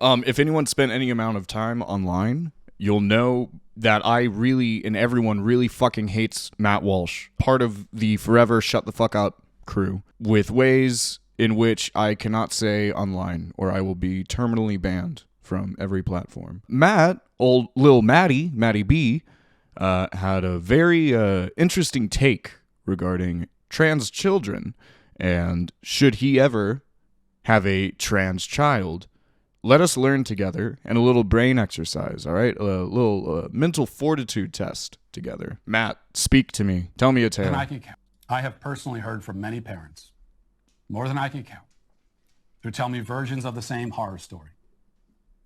If anyone spent any amount of time online, you'll know that I really, and everyone really fucking hates Matt Walsh, part of the Forever Shut the Fuck Up crew, with ways in which I cannot say online or I will be terminally banned from every platform. Matt, old Lil Matty B, had a very interesting take regarding trans children, and should he ever have a trans child. Let us learn together, and a little brain exercise, all right? A little mental fortitude test together. Matt, speak to me. Tell me a tale. More than I can count. I have personally heard from many parents, more than I can count, who tell me versions of the same horror story.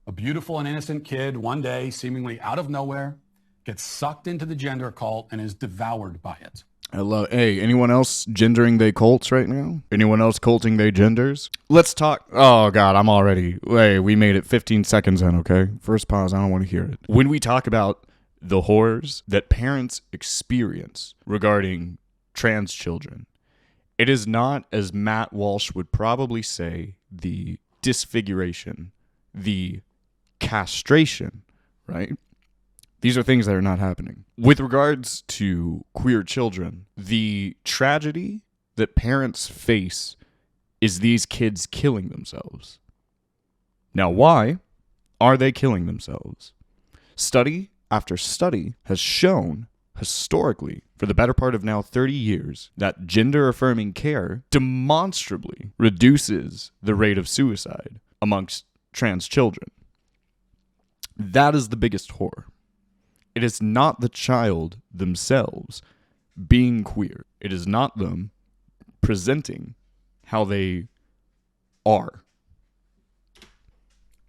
A beautiful and innocent kid, one day, seemingly out of nowhere, gets sucked into the gender cult and is devoured by it. Hey, anyone else gendering they cults right now? Anyone else culting they genders? Let's talk. Oh, God, I'm already. Hey, we made it 15 seconds in, okay? First pause, I don't want to hear it. When we talk about the horrors that parents experience regarding trans children, it is not, as Matt Walsh would probably say, the disfiguration, the castration, right? These are things that are not happening. With regards to queer children, the tragedy that parents face is these kids killing themselves. Now, why are they killing themselves? Study after study has shown, historically, for the better part of now 30 years, that gender-affirming care demonstrably reduces the rate of suicide amongst trans children. That is the biggest horror. It is not the child themselves being queer. It is not them presenting how they are.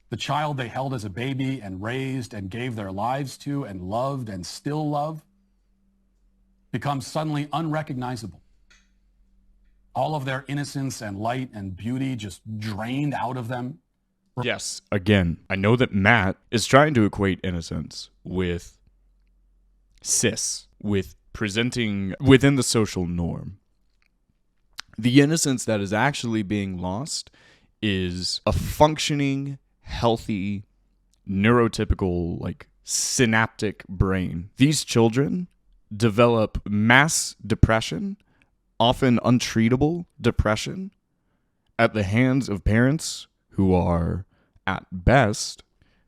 The child they held as a baby and raised and gave their lives to and loved and still love becomes suddenly unrecognizable. All of their innocence and light and beauty just drained out of them. Yes, again, I know that Matt is trying to equate innocence with cis, with presenting within the social norm. The innocence that is actually being lost is a functioning, healthy, neurotypical, like, synaptic brain. These children develop mass depression, often untreatable depression, at the hands of parents who are, at best,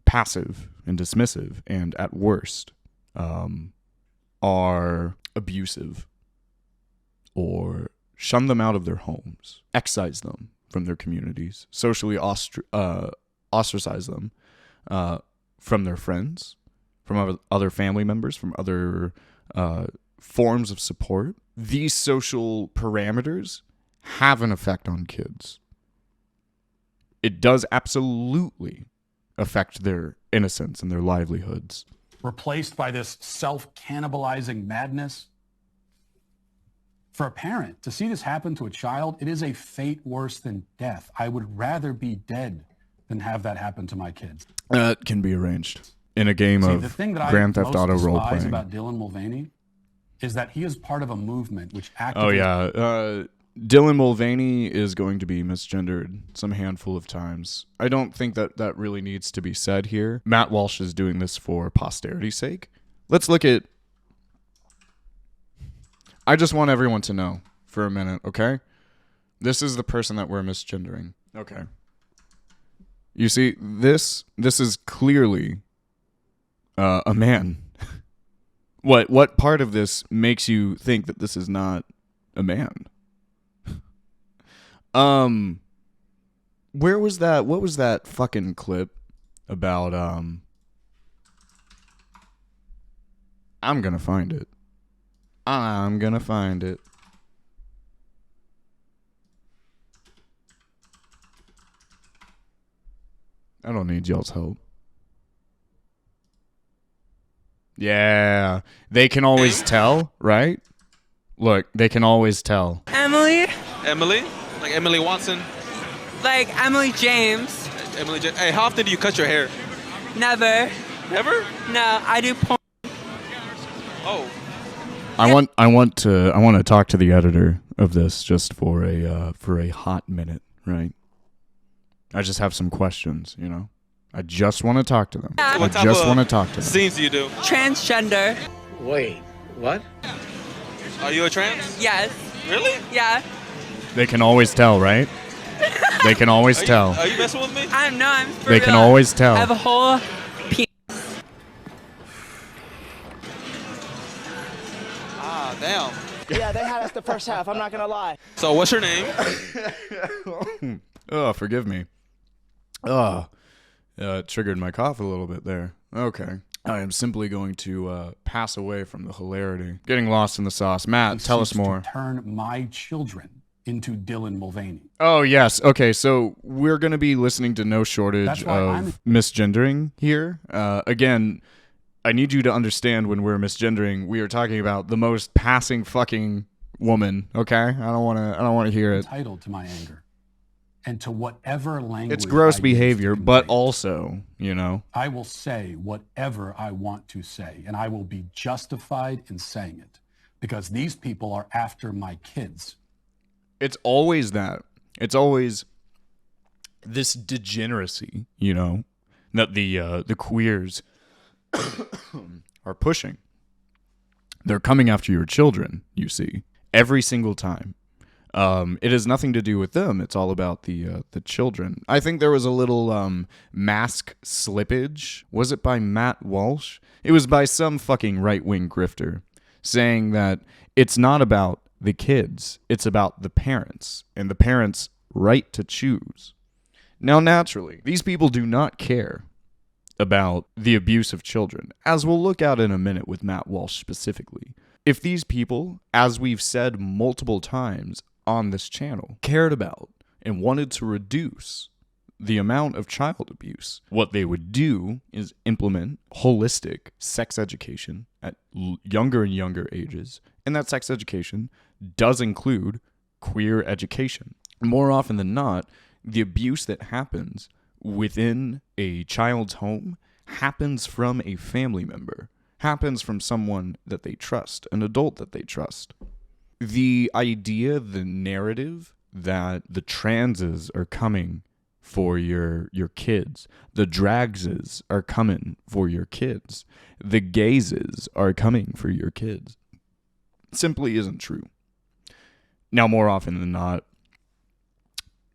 passive and dismissive, and at worst, are abusive, or shun them out of their homes, excise them from their communities, socially ostracize them from their friends, from other family members, from other forms of support. These social parameters have an effect on kids. It does absolutely affect their innocence and their livelihoods. Replaced by this self-cannibalizing madness. For a parent, to see this happen to a child, it is a fate worse than death. I would rather be dead than have that happen to my kids. It can be arranged in a game of Grand Theft Auto role-playing. The thing that I most despise about Dylan Mulvaney is that he is part of a movement which actively... Oh, yeah. Dylan Mulvaney is going to be misgendered some handful of times. I don't think that really needs to be said here. Matt Walsh is doing this for posterity's sake. Let's look at... I just want everyone to know for a minute, okay? This is the person that we're misgendering. Okay. You see, this is clearly a man. What part of this makes you think that this is not a man? Where was that? What was that fucking clip about, I'm gonna find it. I'm gonna find it. I don't need y'all's help. Yeah, they can always tell, right? Look, they can always tell. Emily? Like Emily Watson? Like Emily James. Hey, how often do you cut your hair? Never. Never? No, I do porn. Oh. I want to talk to the editor of this just for a hot minute, right? I just have some questions, you know. I just want to talk to them. I What type just of want to talk to them. scenes do you do? Transgender. Wait, what? Are you a trans? Yes. Really? Yeah. They can always tell, right? They can always tell. Are you messing with me? I'm for They can real. always tell. I have a whole Ah, damn. Yeah, they had us the first half. I'm not gonna lie. So what's your name? Oh, forgive me. Oh, it triggered my cough a little bit there. Okay. I am simply going to pass away from the hilarity. Getting lost in the sauce. Matt, tell us seeks to more. Turn my children into Dylan Mulvaney. Oh, yes. Okay, so we're going to be listening to no shortage That's why of misgendering here. Again, I need you to understand when we're misgendering, we are talking about the most passing fucking woman, okay? I don't want to hear it. Entitled to my anger and to whatever language. It's gross I use to behavior, but convey it. also, you know. I will say whatever I want to say, and I will be justified in saying it because these people are after my kids. It's always that. It's always this degeneracy, you know, that the queers are pushing. They're coming after your children, you see, every single time. It has nothing to do with them. It's all about the children. I think there was a little mask slippage. Was it by Matt Walsh? It was by some fucking right-wing grifter saying that it's not about the kids. It's about the parents and the parents' right to choose. Now, naturally, these people do not care about the abuse of children, as we'll look at in a minute with Matt Walsh specifically. If these people, as we've said multiple times on this channel, cared about and wanted to reduce the amount of child abuse, what they would do is implement holistic sex education at younger and younger ages, and that sex education does include queer education. More often than not, the abuse that happens within a child's home happens from a family member, happens from someone that they trust, an adult that they trust. The idea, the narrative that the transes are coming for your kids, the dragses are coming for your kids, the gayses are coming for your kids, simply isn't true. Now, more often than not,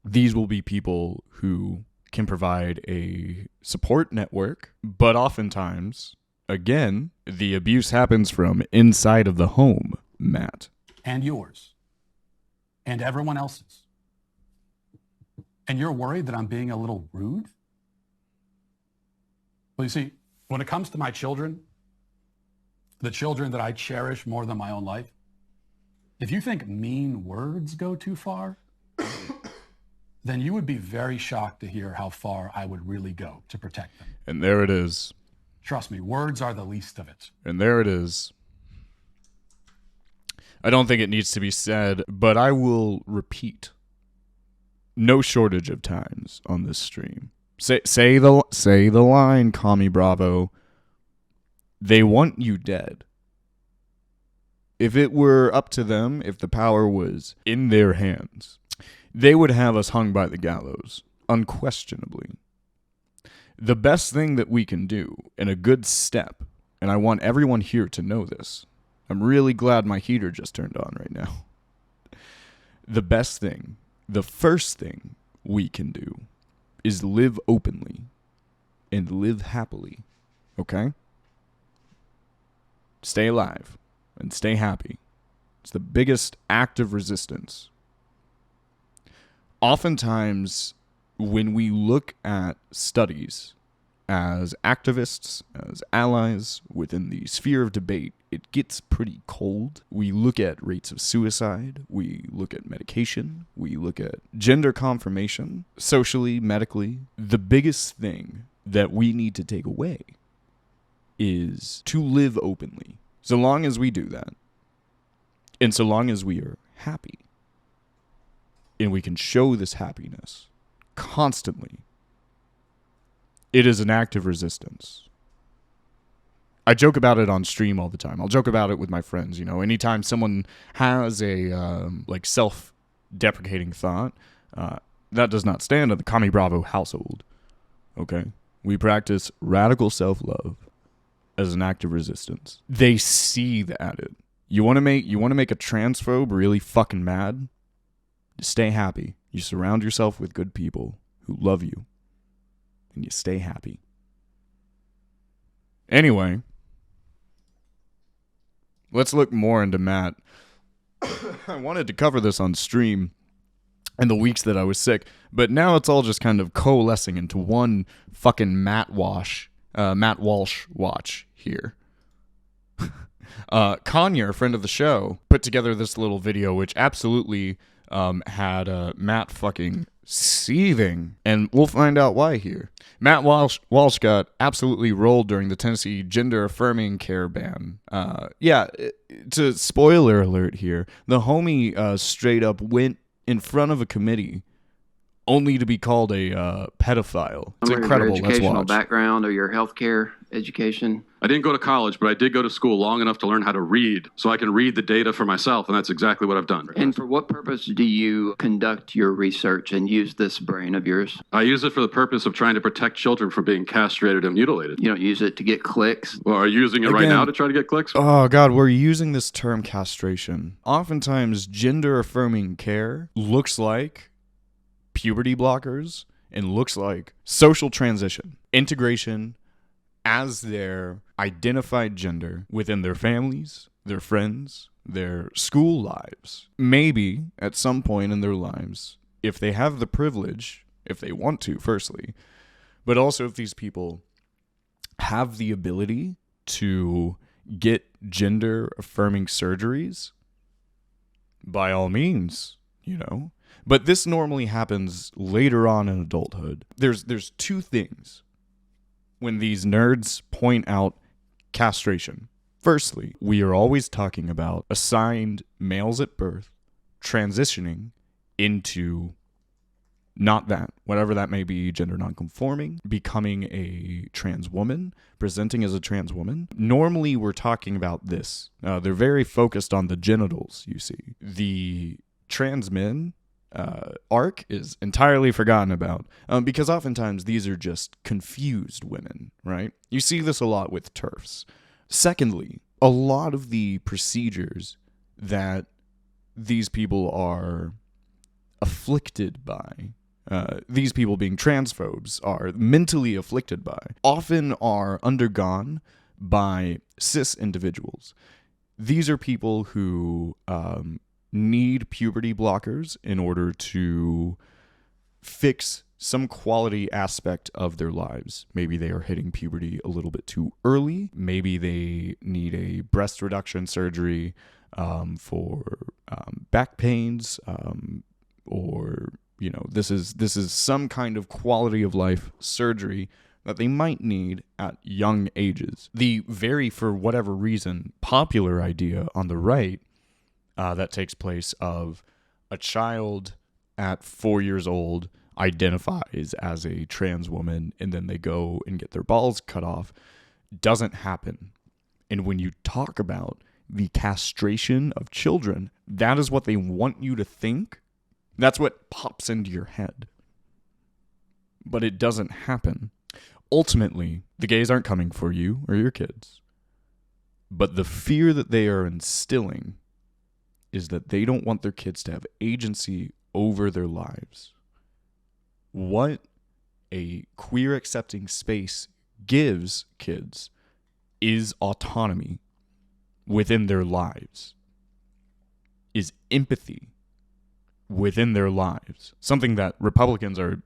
these will be people who can provide a support network, but oftentimes, again, the abuse happens from inside of the home, Matt. And yours. And everyone else's. And you're worried that I'm being a little rude? Well, you see, when it comes to my children, the children that I cherish more than my own life, if you think mean words go too far, then you would be very shocked to hear how far I would really go to protect them. And there it is. Trust me, words are the least of it. And there it is. I don't think it needs to be said, but I will repeat. No shortage of times on this stream. Say the line, Commie Bravo. They want you dead. If it were up to them, if the power was in their hands, they would have us hung by the gallows, unquestionably. The best thing that we can do, and a good step, and I want everyone here to know this. I'm really glad my heater just turned on right now. The best thing, the first thing we can do is live openly and live happily, okay? Stay alive and stay happy. It's the biggest act of resistance. Oftentimes, when we look at studies as activists, as allies within the sphere of debate, it gets pretty cold. We look at rates of suicide, we look at medication, we look at gender confirmation, socially, medically. The biggest thing that we need to take away is to live openly. So long as we do that, and so long as we are happy, and we can show this happiness constantly, it is an act of resistance. I joke about it on stream all the time. I'll joke about it with my friends, you know. Anytime someone has a self-deprecating thought, that does not stand in the Commie Bravo household, okay? We practice radical self-love as an act of resistance. They seethe at it. You want to make a transphobe really fucking mad? Stay happy. You surround yourself with good people who love you, and you stay happy. Anyway, let's look more into Matt. I wanted to cover this on stream in the weeks that I was sick, but now it's all just kind of coalescing into one fucking Matt Walsh watch here. Commie, a friend of the show, put together this little video which absolutely had Matt fucking seething, and we'll find out why here. Matt Walsh got absolutely rolled during the Tennessee gender-affirming care ban. To spoiler alert here, the homie straight up went in front of a committee only to be called a pedophile. It's incredible. Your Let's educational watch. background or your healthcare education? I didn't go to college, but I did go to school long enough to learn how to read, so I can read the data for myself, and that's exactly what I've done. And for what purpose do you conduct your research and use this brain of yours? I use it for the purpose of trying to protect children from being castrated and mutilated. You don't use it to get clicks? Well, are you using it right now to try to get clicks? Oh, God, we're using this term castration. Oftentimes, gender-affirming care looks like puberty blockers and looks like social transition, integration as their identified gender within their families, their friends, their school lives. Maybe at some point in their lives, if they have the privilege, if they want to, firstly, but also if these people have the ability to get gender-affirming surgeries, by all means, you know. But this normally happens later on in adulthood. There's two things when these nerds point out castration. Firstly, we are always talking about assigned males at birth transitioning into not that, whatever that may be, gender nonconforming, becoming a trans woman, presenting as a trans woman. Normally, we're talking about this. They're very focused on the genitals, you see. The trans men arc is entirely forgotten about because oftentimes these are just confused women, right? You see this a lot with TERFs. Secondly, a lot of the procedures that these people are afflicted by, these people being transphobes are mentally afflicted by, often are undergone by cis individuals. These are people who need puberty blockers in order to fix some quality aspect of their lives. Maybe they are hitting puberty a little bit too early. Maybe they need a breast reduction surgery for back pains, or you know, this is some kind of quality of life surgery that they might need at young ages. The very, for whatever reason, popular idea on the right that takes place of a child at 4 years old identifies as a trans woman and then they go and get their balls cut off doesn't happen. And when you talk about the castration of children, that is what they want you to think. That's what pops into your head. But it doesn't happen. Ultimately, the gays aren't coming for you or your kids. But the fear that they are instilling is that they don't want their kids to have agency over their lives. What a queer accepting space gives kids is autonomy within their lives, is empathy within their lives. Something that Republicans are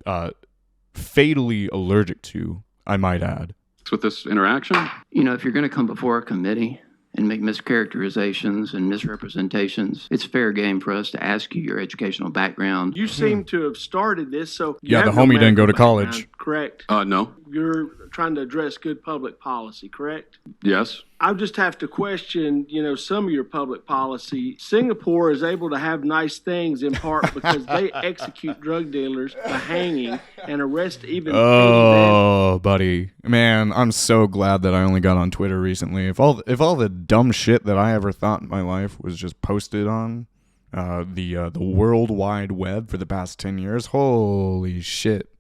fatally allergic to, I might add. With this interaction? You know, if you're going to come before a committee and make mischaracterizations and misrepresentations, it's fair game for us to ask you your educational background. You seem to have started this, so Yeah, the homie didn't go to college. Correct. No. You're trying to address good public policy, correct? Yes. I just have to question, some of your public policy. Singapore is able to have nice things in part because they execute drug dealers by hanging and arrest even. Oh, buddy, man, I'm so glad that I only got on Twitter recently. If all the dumb shit that I ever thought in my life was just posted on the World Wide Web for the past 10 years, holy shit.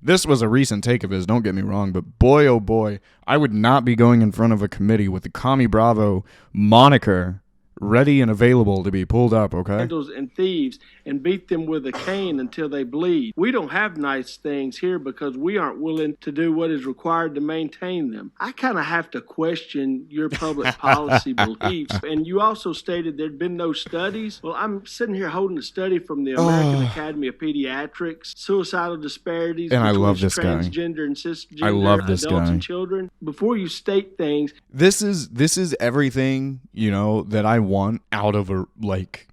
This was a recent take of his, don't get me wrong, but boy, oh boy, I would not be going in front of a committee with the Commie Bravo moniker ready and available to be pulled up, okay? Vandals and thieves and beat them with a cane until they bleed. We don't have nice things here because we aren't willing to do what is required to maintain them. I kind of have to question your public policy beliefs. And you also stated there'd been no studies. Well, I'm sitting here holding a study from the American Academy of Pediatrics, suicidal disparities And I between love this guy. transgender and cisgender I love this adults guy. and children. Before you state things, This is everything, you know, that I want out of a like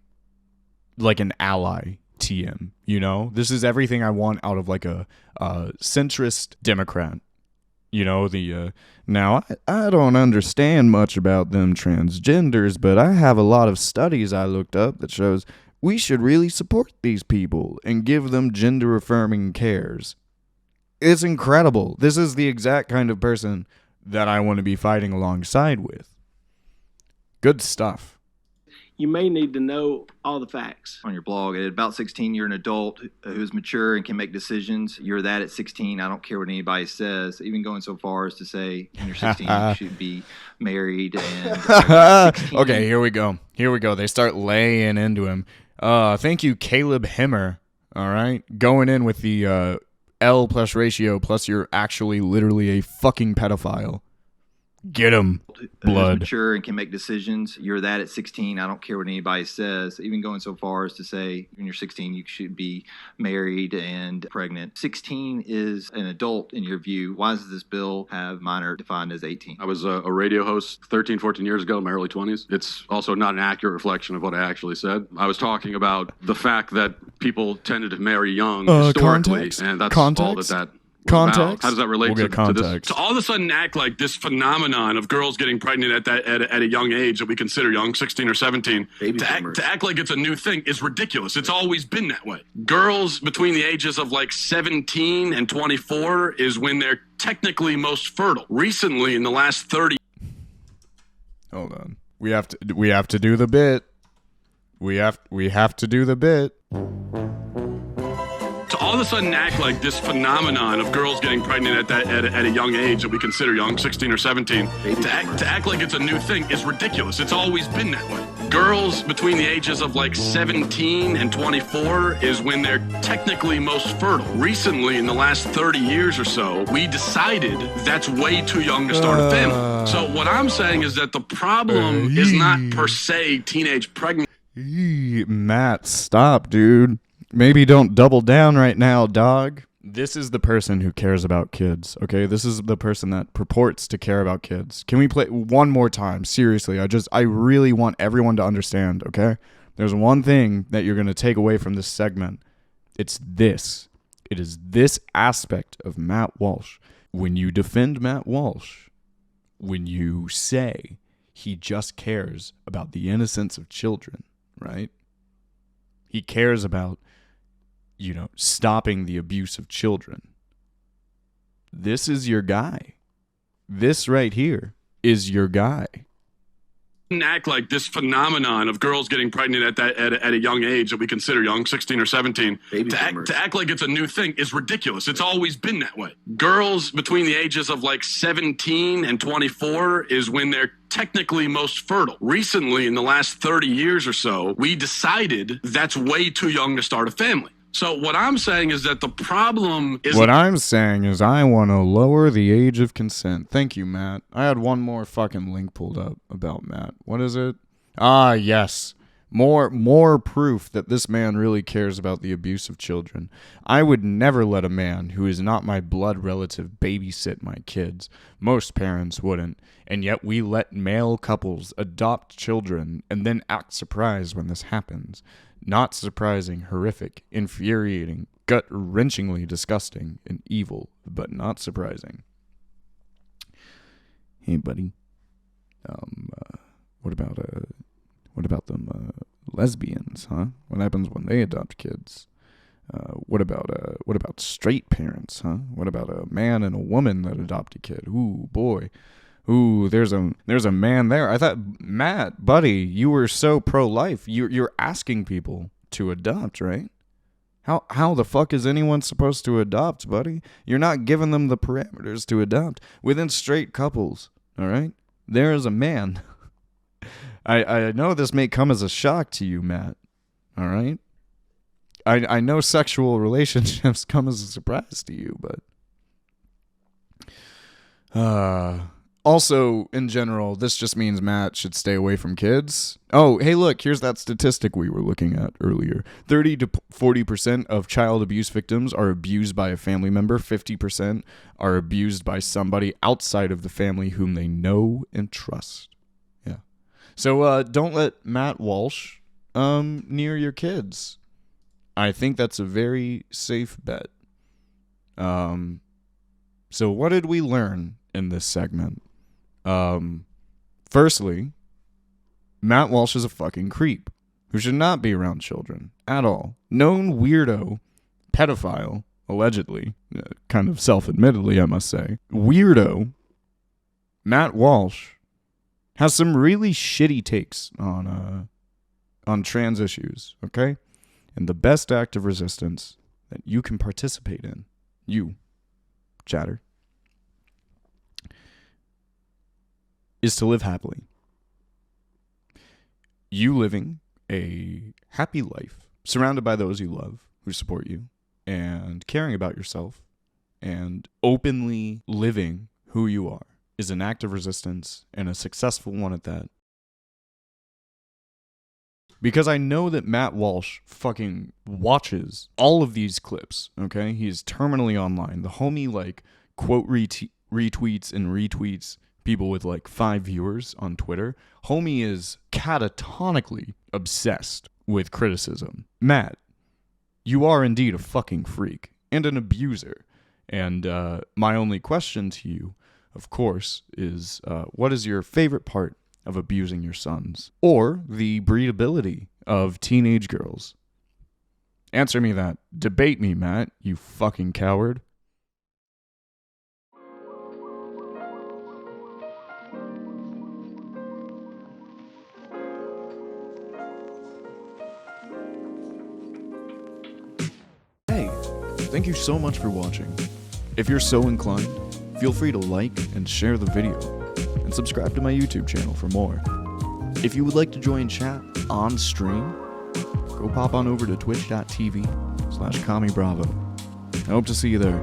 an ally TM, you know? This is everything I want out of like a centrist Democrat. You know, now I don't understand much about them transgenders, but I have a lot of studies I looked up that shows we should really support these people and give them gender affirming cares. It's incredible. This is the exact kind of person that I want to be fighting alongside with. Good stuff. you may need to know all the facts. On your blog, at about 16, you're an adult who's mature and can make decisions. You're that at 16. I don't care what anybody says, even going so far as to say when you're 16, you should be married. And okay, here we go. They start laying into him. Thank you, Caleb Himmer. All right, going in with the L plus ratio plus you're actually literally a fucking pedophile. Get him, blood. Who's mature and can make decisions. You're that at 16. I don't care what anybody says, even going so far as to say when you're 16, you should be married and pregnant. 16 is an adult in your view. Why does this bill have minor defined as 18? I was a radio host 13, 14 years ago in my early 20s. It's also not an accurate reflection of what I actually said. I was talking about the fact that people tended to marry young historically, and that's all that Context. How does that relate we'll to this? To all of a sudden act like this phenomenon of girls getting pregnant at a young age that we consider young, 16 or 17, to act like it's a new thing is ridiculous. It's always been that way. Girls between the ages of like 17 and 24 is when they're technically most fertile. Recently, in the last 30. Hold on. We have to do the bit. We have to do the bit. To all of a sudden act like this phenomenon of girls getting pregnant at a young age that we consider young, 16 or 17, to act like it's a new thing is ridiculous. It's always been that way. Girls between the ages of like 17 and 24 is when they're technically most fertile. Recently, in the last 30 years or so, we decided that's way too young to start a family. So what I'm saying is that the problem is not per se teenage pregnancy. Matt, stop, dude. Maybe don't double down right now, dog. This is the person who cares about kids, okay? This is the person that purports to care about kids. Can we play one more time? Seriously, I really want everyone to understand, okay? There's one thing that you're going to take away from this segment. It's this. It is this aspect of Matt Walsh. When you defend Matt Walsh, when you say he just cares about the innocence of children, right? He cares about, stopping the abuse of children. This is your guy. This right here is your guy. Act like this phenomenon of girls getting pregnant at a young age that we consider young, 16 or 17, to act like it's a new thing is ridiculous. It's always been that way. Girls between the ages of like 17 and 24 is when they're technically most fertile. Recently, in the last 30 years or so, we decided that's way too young to start a family. So what I'm saying is that the problem is... What I'm saying is I want to lower the age of consent. Thank you, Matt. I had one more fucking link pulled up about Matt. What is it? Ah, yes. More proof that this man really cares about the abuse of children. I would never let a man who is not my blood relative babysit my kids. Most parents wouldn't. And yet we let male couples adopt children and then act surprised when this happens. Not surprising, horrific, infuriating, gut-wrenchingly disgusting, and evil, but not surprising. Hey, buddy. What about them lesbians, huh? What happens when they adopt kids? What about straight parents, huh? What about a man and a woman that adopt a kid? Ooh, boy. Ooh, there's a man there. I thought, Matt, buddy, you were so pro-life. You're asking people to adopt, right? How the fuck is anyone supposed to adopt, buddy? You're not giving them the parameters to adopt. Within straight couples, all right? There is a man. I know this may come as a shock to you, Matt, all right? I know sexual relationships come as a surprise to you, but... Also, in general, this just means Matt should stay away from kids. Oh, hey, look, here's that statistic we were looking at earlier. 30 to 40% of child abuse victims are abused by a family member. 50% are abused by somebody outside of the family whom they know and trust. Yeah. So don't let Matt Walsh near your kids. I think that's a very safe bet. So what did we learn in this segment? Firstly, Matt Walsh is a fucking creep who should not be around children at all. Known weirdo, pedophile, allegedly, kind of self-admittedly, I must say. Weirdo, Matt Walsh has some really shitty takes on trans issues, okay? And the best act of resistance that you can participate in, you, chatter, is to live happily. You living a happy life, surrounded by those you love, who support you, and caring about yourself, and openly living who you are, is an act of resistance, and a successful one at that. Because I know that Matt Walsh fucking watches all of these clips, okay? He's terminally online. The homie, like, quote retweets and retweets people with like 5 viewers on Twitter. Homie is catatonically obsessed with criticism. Matt, you are indeed a fucking freak and an abuser. And my only question to you, of course, is what is your favorite part of abusing your sons? Or the breedability of teenage girls? Answer me that. Debate me, Matt, you fucking coward. Thank you so much for watching. If you're so inclined, feel free to like and share the video, and subscribe to my YouTube channel for more. If you would like to join chat on stream, go pop on over to twitch.tv/CommieBravo. I hope to see you there.